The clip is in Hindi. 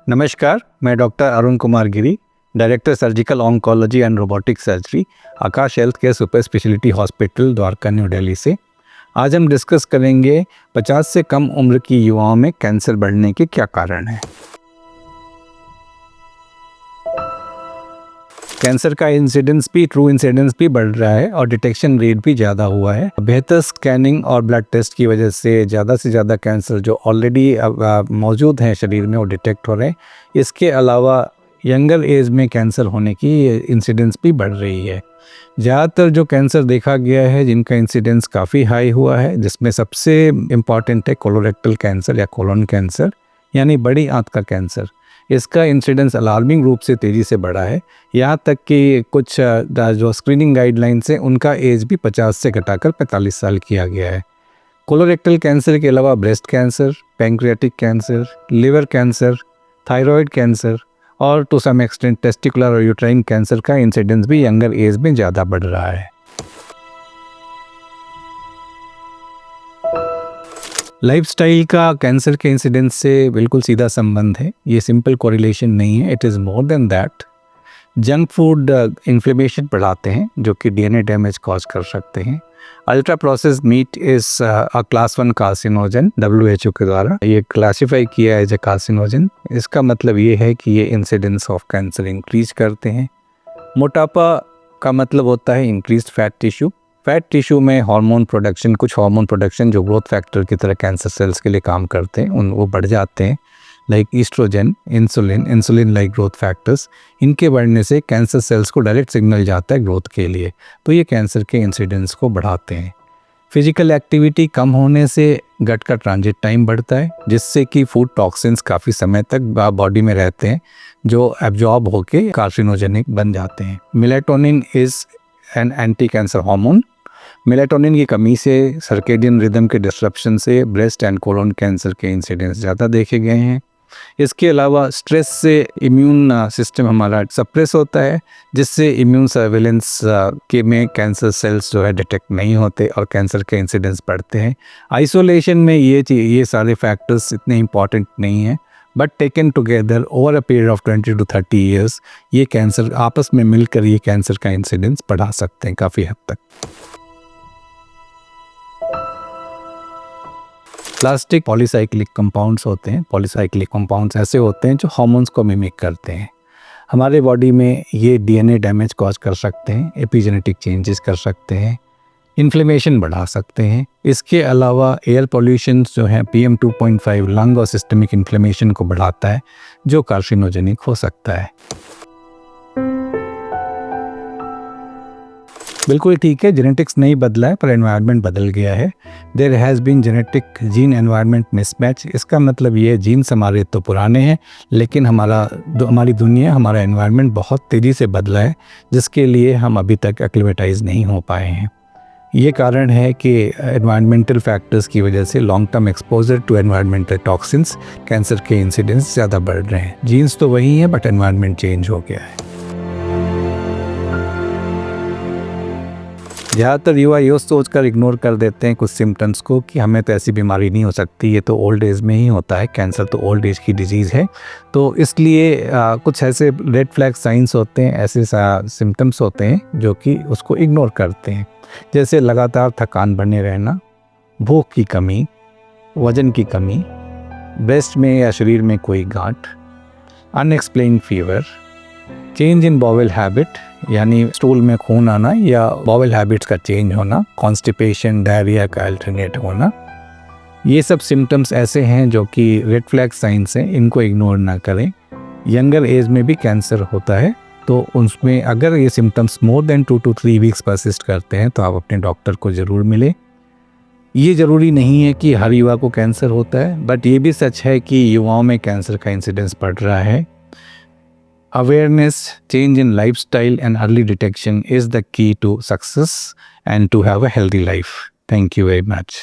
नमस्कार, मैं doctor Arun Kumar Giri, director surgical oncology and robotic surgery, Akash health care super speciality hospital, Dwarka, new Delhi से। आज हम डिस्कस करेंगे 50 से कम उम्र की युवाओं में कैंसर बढ़ने के क्या कारण हैं। कैंसर का ट्रू इंसिडेंस भी बढ़ रहा है और डिटेक्शन रेट भी ज़्यादा हुआ है। बेहतर स्कैनिंग और ब्लड टेस्ट की वजह से ज़्यादा कैंसर जो ऑलरेडी मौजूद हैं शरीर में वो डिटेक्ट हो रहे हैं। इसके अलावा यंगर एज में कैंसर होने की इंसिडेंस भी बढ़ रही है। ज़्यादातर जो कैंसर देखा गया है जिनका इंसिडेंस काफ़ी हाई हुआ है, जिसमें सबसे इम्पॉर्टेंट है कोलोरेक्टल कैंसर या कोलोन कैंसर यानी बड़ी आंत का कैंसर। इसका इंसिडेंस अलार्मिंग रूप से तेज़ी से बढ़ा है, यहाँ तक कि कुछ जो स्क्रीनिंग गाइडलाइंस हैं उनका एज भी 50 से घटाकर 45 साल किया गया है। कोलोरेक्टल कैंसर के अलावा breast cancer, pancreatic cancer, liver cancer, thyroid cancer और टू सम एक्सटेंट टेस्टिकुलर और यूट्राइन कैंसर का इंसिडेंस भी यंगर एज में ज़्यादा बढ़ रहा है। लाइफस्टाइल का कैंसर के इंसिडेंस से बिल्कुल सीधा संबंध है, ये सिंपल कोरिलेशन नहीं है, it is more than that. Junk food inflammation बढ़ाते हैं जो कि डीएनए डैमेज कॉज कर सकते हैं। Ultra processed meat is a class 1 carcinogen, WHO के द्वारा ये क्लासीफाई किया है एज ए कार्सिनोजन। इसका मतलब ये है कि ये इंसिडेंस ऑफ कैंसर इंक्रीज करते हैं। मोटापा का मतलब होता है increased fat tissue. Fat tissue में कुछ हार्मोन प्रोडक्शन जो ग्रोथ फैक्टर की तरह कैंसर सेल्स के लिए काम करते हैं वो बढ़ जाते हैं, like oestrogen, insulin like growth factors. इनके बढ़ने से कैंसर सेल्स को डायरेक्ट सिग्नल जाता है ग्रोथ के लिए, तो ये कैंसर के इंसिडेंस को बढ़ाते हैं। फिजिकल एक्टिविटी कम होने से गट का ट्रांजिट टाइम बढ़ता है, जिससे कि फूड टॉक्सिन्स काफ़ी समय तक बॉडी में रहते हैं जो एब्जॉर्ब होके कार्सिनोजेनिक बन जाते हैं। Melatonin is an anti cancer hormone. Melatonin की कमी से, सर्केडियन रिदम के डिस्ट्रप्शन से ब्रेस्ट एंड कोलोन कैंसर के इंसिडेंस ज़्यादा देखे गए हैं। इसके अलावा स्ट्रेस से इम्यून सिस्टम हमारा सप्रेस होता है, जिससे इम्यून सर्वेलेंस के में कैंसर सेल्स जो है डिटेक्ट नहीं होते और कैंसर के इंसिडेंस बढ़ते हैं। आइसोलेशन में ये सारे फैक्टर्स इतने इंपॉर्टेंट नहीं हैं, but taken together over a period of 20 to 30 years ये कैंसर आपस में मिलकर ये कैंसर का इंसिडेंस बढ़ा सकते हैं काफ़ी हद तक। प्लास्टिक पॉलीसाइक्लिक कंपाउंड्स होते हैं। पॉलीसाइक्लिक कंपाउंड्स ऐसे होते हैं जो हार्मोन्स को मिमिक करते हैं। हमारे बॉडी में ये डीएनए डैमेज कॉज कर सकते हैं, एपिजेनेटिक चेंजेस कर सकते हैं, इन्फ्लेमेशन बढ़ा सकते हैं। इसके अलावा एयर पॉल्यूशन जो है PM 2.5 लंग और सिस्टमिक इन्फ्लेमेशन को बढ़ाता है जो कार्सिनोजेनिक हो सकता है। बिल्कुल ठीक है, जेनेटिक्स नहीं बदला है पर एनवायरनमेंट बदल गया है। There has been genetic gene environment mismatch. इसका मतलब ये जीन्स हमारे तो पुराने हैं, लेकिन हमारी दुनिया, हमारा एनवायरनमेंट बहुत तेज़ी से बदला है, जिसके लिए हम अभी तक एक्लिमेटाइज नहीं हो पाए हैं। ये कारण है कि एनवायरनमेंटल फैक्टर्स की वजह से long term exposure to environmental toxins cancer के इंसिडेंस ज़्यादा बढ़ रहे हैं। जीन्स तो वही हैं बट एनवायरनमेंट चेंज हो गया है। ज़्यादातर युवा ये सोचकर इग्नोर कर देते हैं कुछ सिम्टम्स को कि हमें तो ऐसी बीमारी नहीं हो सकती, ये तो ओल्ड एज में ही होता है, कैंसर तो ओल्ड एज की डिजीज़ है। तो इसलिए कुछ ऐसे रेड फ्लैग साइंस होते हैं, ऐसे सिम्टम्स होते हैं जो कि उसको इग्नोर करते हैं, जैसे लगातार थकान बने रहना, भूख की कमी, वज़न की कमी, ब्रेस्ट में या शरीर में कोई गांठ, unexplained fever, change in bowel habit यानी स्टूल में खून आना या बॉवेल हैबिट्स का चेंज होना, कॉन्स्टिपेशन, डायरिया का अल्टरनेट होना। ये सब सिम्टम्स ऐसे हैं जो कि रेड फ्लैग साइंस हैं, इनको इग्नोर ना करें। यंगर एज में भी कैंसर होता है, तो उसमें अगर ये symptoms more than 2 to 3 weeks persist करते हैं तो आप अपने डॉक्टर को ज़रूर मिलें। ये ज़रूरी नहीं है कि हर युवा को कैंसर होता है, बट ये भी सच है कि युवाओं में कैंसर का इंसिडेंस बढ़ रहा है। Awareness, change in lifestyle and early detection is the key to success and to have a healthy life. Thank you very much.